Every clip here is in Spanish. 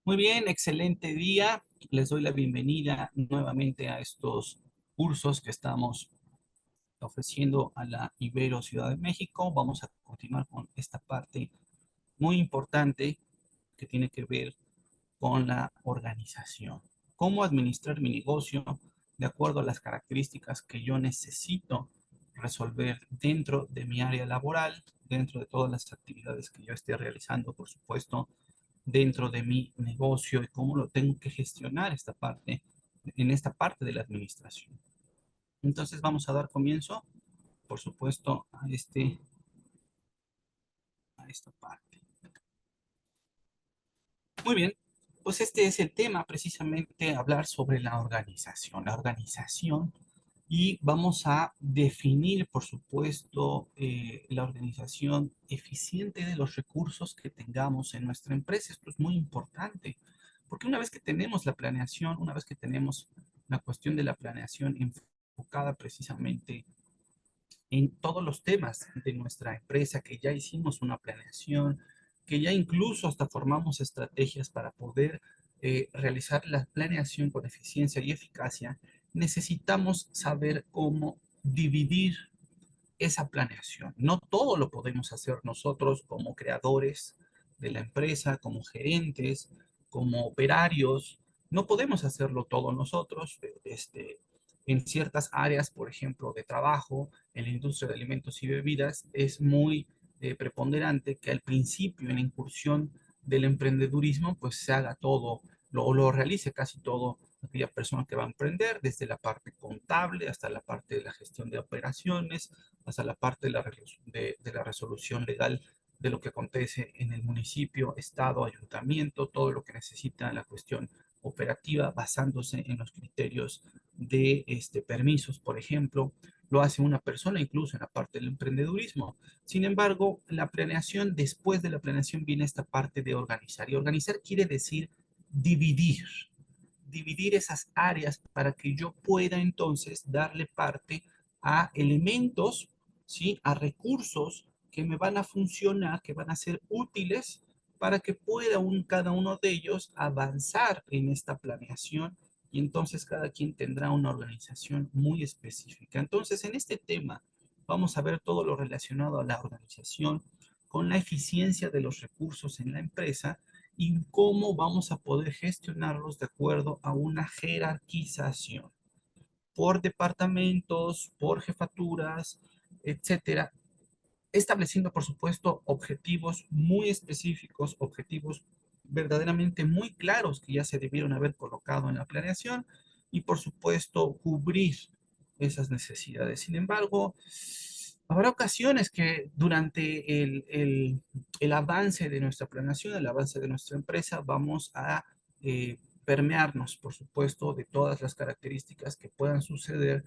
Muy bien, excelente día. Les doy la bienvenida nuevamente a estos cursos que estamos ofreciendo a la Ibero Ciudad de México. Vamos a continuar con esta parte muy importante que tiene que ver con la organización. Cómo administrar mi negocio de acuerdo a las características que yo necesito resolver dentro de mi área laboral, dentro de todas las actividades que yo esté realizando, por supuesto, dentro de mi negocio y cómo lo tengo que gestionar en esta parte de la administración. Entonces vamos a dar comienzo, por supuesto, a esta parte. Muy bien, pues este es el tema, precisamente hablar sobre la organización y vamos a definir, por supuesto, la organización eficiente de los recursos que tengamos en nuestra empresa. Esto es muy importante, porque una vez que tenemos la planeación, una vez que tenemos la cuestión de la planeación enfocada precisamente en todos los temas de nuestra empresa, que ya hicimos una planeación, que ya incluso hasta formamos estrategias para poder realizar la planeación con eficiencia y eficacia, necesitamos saber cómo dividir esa planeación. No todo lo podemos hacer nosotros como creadores de la empresa, como gerentes, como operarios. No podemos hacerlo todo nosotros. En ciertas áreas, por ejemplo, de trabajo, en la industria de alimentos y bebidas, es muy preponderante que al principio, en la incursión del emprendedurismo, pues se haga todo, lo realice casi todo aquella persona que va a emprender, desde la parte contable hasta la parte de la gestión de operaciones, hasta la parte de la resolución legal de lo que acontece en el municipio, estado, ayuntamiento, todo lo que necesita la cuestión operativa basándose en los criterios de permisos, por ejemplo, lo hace una persona incluso en la parte del emprendedurismo. Sin embargo, la planeación, después de la planeación viene esta parte de organizar. Y organizar quiere decir dividir, dividir esas áreas para que yo pueda entonces darle parte a elementos, ¿sí? A recursos que me van a funcionar, que van a ser útiles para que pueda cada uno de ellos avanzar en esta planeación y entonces cada quien tendrá una organización muy específica. Entonces, en este tema vamos a ver todo lo relacionado a la organización con la eficiencia de los recursos en la empresa y cómo vamos a poder gestionarlos de acuerdo a una jerarquización por departamentos, por jefaturas, etcétera, estableciendo, por supuesto, objetivos muy específicos, objetivos verdaderamente muy claros que ya se debieron haber colocado en la planeación y, por supuesto, cubrir esas necesidades. Sin embargo, habrá ocasiones que durante el avance de nuestra planeación, el avance de nuestra empresa, vamos a permearnos, por supuesto, de todas las características que puedan suceder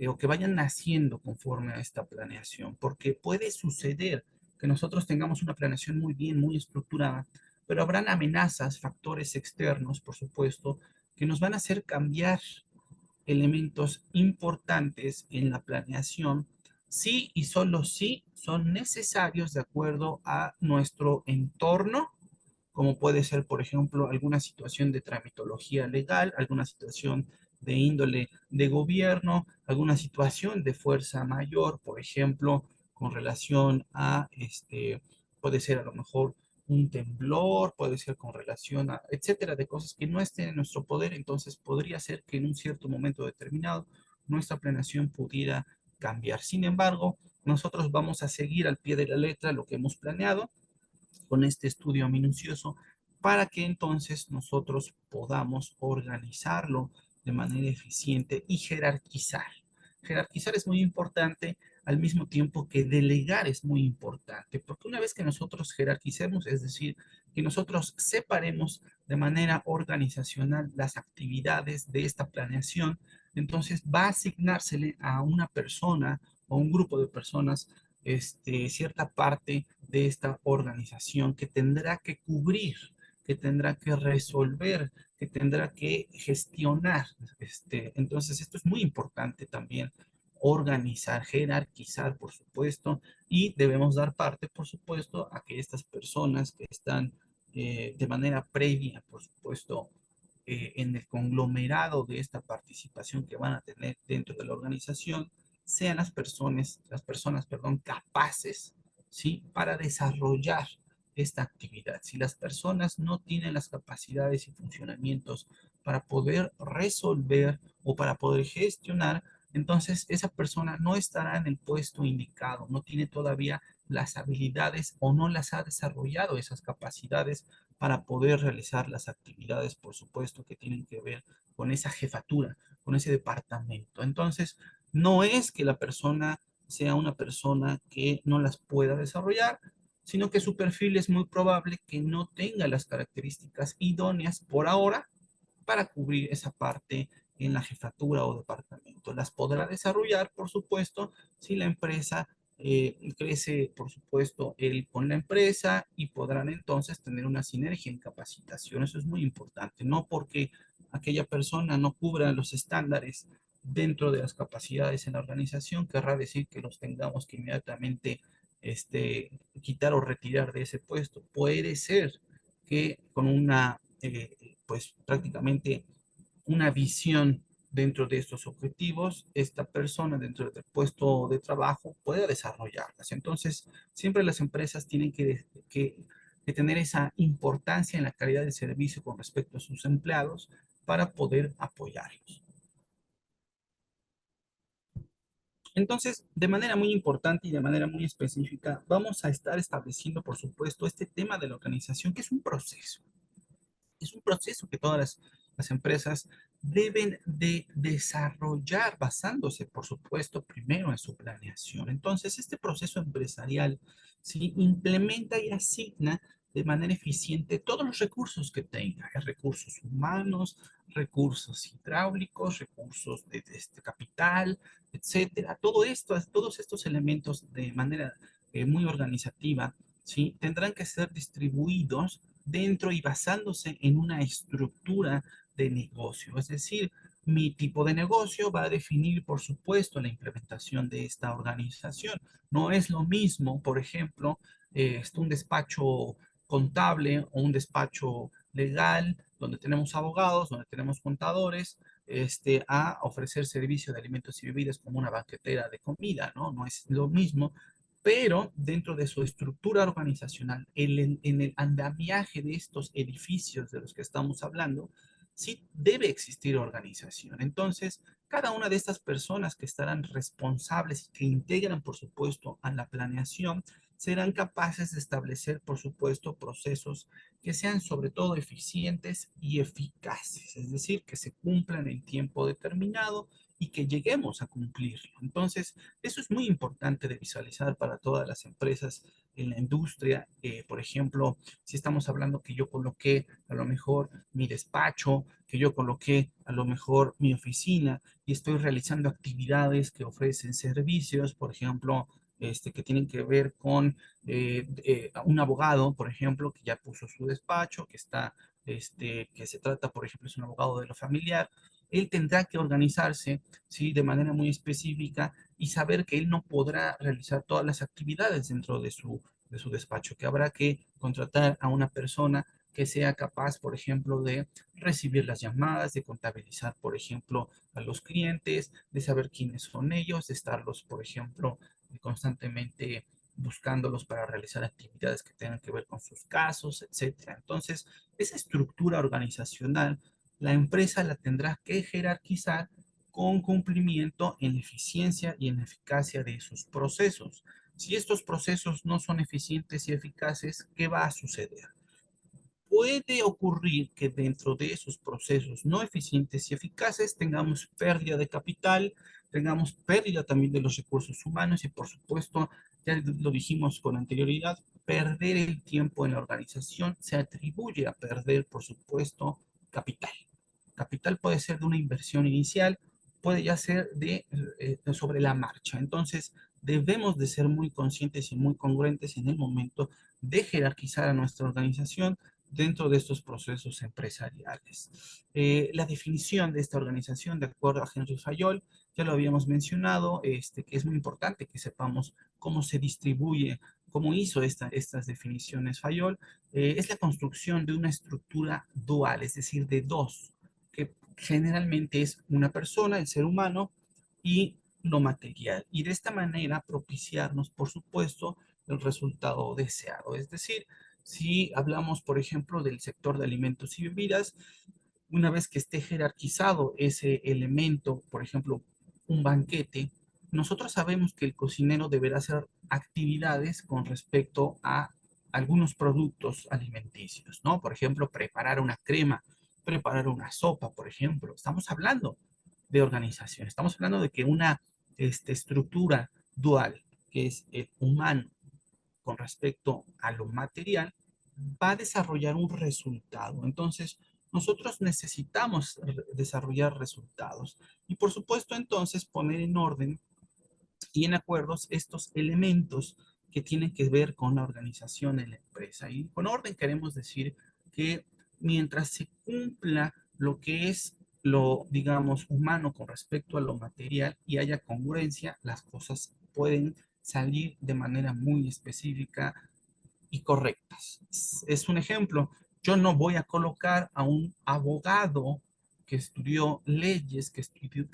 o que vayan naciendo conforme a esta planeación, porque puede suceder que nosotros tengamos una planeación muy bien, muy estructurada, pero habrán amenazas, factores externos, por supuesto, que nos van a hacer cambiar elementos importantes en la planeación, sí y solo sí son necesarios de acuerdo a nuestro entorno, como puede ser, por ejemplo, alguna situación de tramitología legal, alguna situación de índole de gobierno, alguna situación de fuerza mayor, por ejemplo, con relación a puede ser a lo mejor un temblor, puede ser con relación a, etcétera, de cosas que no estén en nuestro poder, entonces podría ser que en un cierto momento determinado nuestra planeación pudiera cambiar. Sin embargo, nosotros vamos a seguir al pie de la letra lo que hemos planeado con este estudio minucioso para que entonces nosotros podamos organizarlo de manera eficiente y jerarquizar. Jerarquizar es muy importante al mismo tiempo que delegar es muy importante, porque una vez que nosotros jerarquicemos, es decir, que nosotros separemos de manera organizacional las actividades de esta planeación, entonces va a asignársele a una persona o un grupo de personas cierta parte de esta organización que tendrá que cubrir, que tendrá que resolver, que tendrá que gestionar. Entonces, esto es muy importante también, organizar, jerarquizar, por supuesto, y debemos dar parte, por supuesto, a que estas personas que están de manera previa, por supuesto, en el conglomerado de esta participación que van a tener dentro de la organización, sean las personas, perdón, capaces, ¿sí? Para desarrollar esta actividad. Si las personas no tienen las capacidades y funcionamientos para poder resolver o para poder gestionar, entonces esa persona no estará en el puesto indicado, no tiene todavía las habilidades o no las ha desarrollado esas capacidades para poder realizar las actividades, por supuesto, que tienen que ver con esa jefatura, con ese departamento. Entonces, no es que la persona sea una persona que no las pueda desarrollar, sino que su perfil es muy probable que no tenga las características idóneas por ahora para cubrir esa parte en la jefatura o departamento. Las podrá desarrollar, por supuesto, si la empresa crece, por supuesto, él con la empresa y podrán entonces tener una sinergia en capacitación. Eso es muy importante, no porque aquella persona no cubra los estándares dentro de las capacidades en la organización, querrá decir que los tengamos que inmediatamente quitar o retirar de ese puesto. Puede ser que con una pues prácticamente una visión dentro de estos objetivos, esta persona dentro del puesto de trabajo pueda desarrollarlas. Entonces, siempre las empresas tienen que tener esa importancia en la calidad del servicio con respecto a sus empleados para poder apoyarlos. Entonces, de manera muy importante y de manera muy específica, vamos a estar estableciendo, por supuesto, este tema de la organización, que es un proceso. Es un proceso que todas las empresas deben de desarrollar basándose, por supuesto, primero en su planeación. Entonces, este proceso empresarial, ¿sí? Implementa y asigna de manera eficiente todos los recursos que tenga, recursos humanos, recursos hidráulicos, recursos de este capital, etcétera. Todo esto, todos estos elementos de manera muy organizativa, ¿sí? Tendrán que ser distribuidos dentro y basándose en una estructura de negocio. Es decir, mi tipo de negocio va a definir, por supuesto, la implementación de esta organización. No es lo mismo, por ejemplo, un despacho contable o un despacho legal donde tenemos abogados, donde tenemos contadores, a ofrecer servicio de alimentos y bebidas como una banquetera de comida, ¿no? No es lo mismo, pero dentro de su estructura organizacional, en el andamiaje de estos edificios de los que estamos hablando, sí debe existir organización. Entonces, cada una de estas personas que estarán responsables y que integran, por supuesto, a la planeación, serán capaces de establecer, por supuesto, procesos que sean sobre todo eficientes y eficaces, es decir, que se cumplan en tiempo determinado y que lleguemos a cumplirlo. Entonces, eso es muy importante de visualizar para todas las empresas en la industria. Por ejemplo, si estamos hablando que yo coloqué a lo mejor mi despacho, que yo coloqué a lo mejor mi oficina y estoy realizando actividades que ofrecen servicios, por ejemplo, que tienen que ver con un abogado, por ejemplo, que ya puso su despacho, que está, que se trata, por ejemplo, es un abogado de lo familiar, él tendrá que organizarse, ¿sí? De manera muy específica y saber que él no podrá realizar todas las actividades dentro de su despacho, que habrá que contratar a una persona que sea capaz, por ejemplo, de recibir las llamadas, de contabilizar, por ejemplo, a los clientes, de saber quiénes son ellos, de estarlos, por ejemplo, constantemente buscándolos para realizar actividades que tengan que ver con sus casos, etcétera. Entonces, esa estructura organizacional, la empresa la tendrá que jerarquizar con cumplimiento en la eficiencia y en la eficacia de sus procesos. Si estos procesos no son eficientes y eficaces, ¿qué va a suceder? Puede ocurrir que dentro de esos procesos no eficientes y eficaces tengamos pérdida de capital, tengamos pérdida también de los recursos humanos y por supuesto, ya lo dijimos con anterioridad, perder el tiempo en la organización se atribuye a perder, por supuesto, capital. Capital puede ser de una inversión inicial, puede ya ser sobre la marcha. Entonces, debemos de ser muy conscientes y muy congruentes en el momento de jerarquizar a nuestra organización dentro de estos procesos empresariales. La definición de esta organización, de acuerdo a Henry Fayol, ya lo habíamos mencionado, que es muy importante que sepamos cómo se distribuye cómo hizo estas definiciones Fayol, es la construcción de una estructura dual, es decir, de dos, que generalmente es una persona, el ser humano, y lo material. Y de esta manera propiciarnos, por supuesto, el resultado deseado. Es decir, si hablamos, por ejemplo, del sector de alimentos y bebidas, una vez que esté jerarquizado ese elemento, por ejemplo, un banquete, nosotros sabemos que el cocinero deberá hacer actividades con respecto a algunos productos alimenticios, ¿no? Por ejemplo, preparar una crema, preparar una sopa, por ejemplo. Estamos hablando de organización, estamos hablando de que una estructura dual, que es el humano con respecto a lo material, va a desarrollar un resultado. Entonces, nosotros necesitamos desarrollar resultados y por supuesto entonces poner en orden y en acuerdos estos elementos que tienen que ver con la organización en la empresa. Y con orden queremos decir que mientras se cumpla lo que es lo, digamos, humano con respecto a lo material y haya congruencia, las cosas pueden salir de manera muy específica y correctas. Es un ejemplo. Yo no voy a colocar a un abogado que estudió leyes, que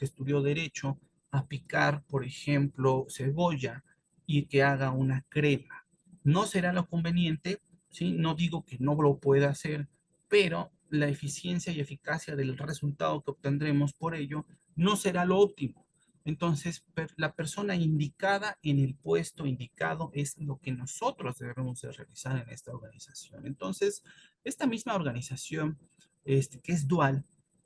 estudió derecho, a picar, por ejemplo, cebolla y que haga una crema. No será lo conveniente, ¿sí? No digo que no lo pueda hacer, pero la eficiencia y eficacia del resultado que obtendremos por ello no será lo óptimo. Entonces, la persona indicada en el puesto indicado es lo que nosotros debemos de realizar en esta organización. Entonces, esta misma organización, que es dual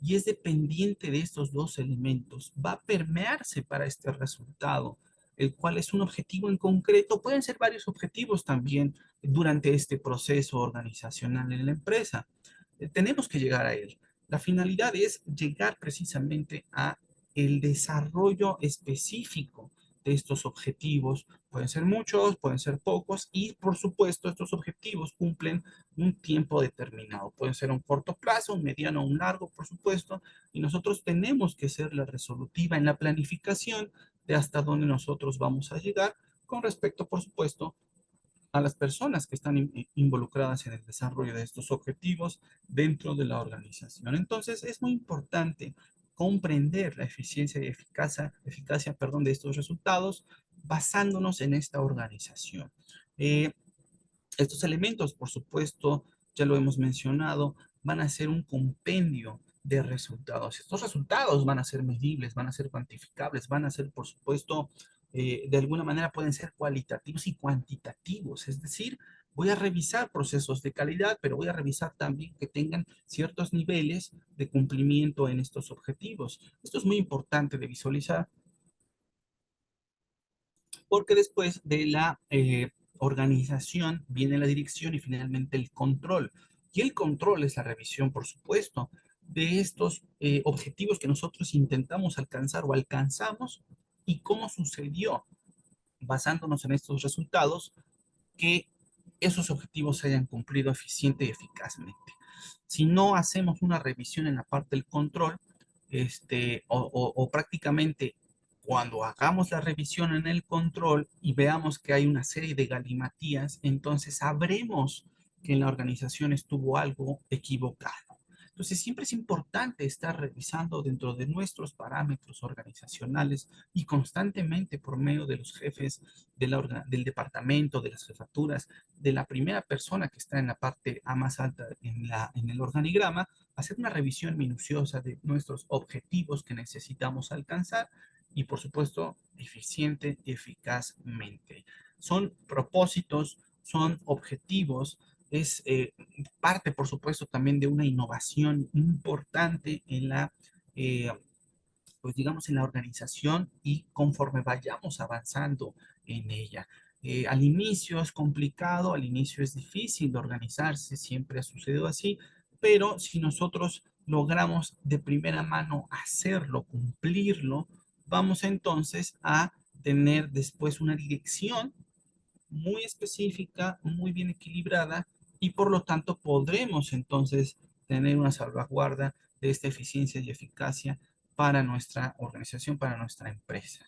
y es dependiente de estos dos elementos, va a permearse para este resultado, el cual es un objetivo en concreto. Pueden ser varios objetivos también durante este proceso organizacional en la empresa. Tenemos que llegar a él. La finalidad es llegar precisamente a el desarrollo específico de estos objetivos. Pueden ser muchos, pueden ser pocos y por supuesto estos objetivos cumplen un tiempo determinado. Pueden ser a un corto plazo, un mediano o un largo, por supuesto, y nosotros tenemos que ser la resolutiva en la planificación de hasta dónde nosotros vamos a llegar con respecto, por supuesto, a las personas que están involucradas en el desarrollo de estos objetivos dentro de la organización. Entonces, es muy importante comprender la eficiencia y eficacia, perdón, de estos resultados basándonos en esta organización. Eh, Estos elementos, por supuesto, ya lo hemos mencionado, van a ser un compendio de resultados. Estos resultados van a ser medibles, van a ser cuantificables, van a ser, por supuesto, de alguna manera pueden ser cualitativos y cuantitativos. Es decir, voy a revisar procesos de calidad, pero voy a revisar también que tengan ciertos niveles de cumplimiento en estos objetivos. Esto es muy importante de visualizar porque después de la organización viene la dirección y finalmente el control. Y el control es la revisión, por supuesto, de estos objetivos que nosotros intentamos alcanzar o alcanzamos y cómo sucedió, basándonos en estos resultados, que esos objetivos se hayan cumplido eficiente y eficazmente. Si no hacemos una revisión en la parte del control, o prácticamente cuando hagamos la revisión en el control y veamos que hay una serie de galimatías, entonces sabremos que en la organización estuvo algo equivocado. Entonces, siempre es importante estar revisando dentro de nuestros parámetros organizacionales y constantemente por medio de los jefes del departamento, de las jefaturas, de la primera persona que está en la parte a más alta en el organigrama, hacer una revisión minuciosa de nuestros objetivos que necesitamos alcanzar y, por supuesto, eficiente y eficazmente. Son propósitos, son objetivos, es parte, por supuesto, también de una innovación importante en la, eh, pues digamos, en la organización y conforme vayamos avanzando en ella. Al inicio es complicado, al inicio es difícil de organizarse, siempre ha sucedido así, pero si nosotros logramos de primera mano hacerlo, cumplirlo, vamos entonces a tener después una dirección muy específica, muy bien equilibrada y por lo tanto podremos entonces tener una salvaguarda de esta eficiencia y eficacia para nuestra organización, para nuestra empresa.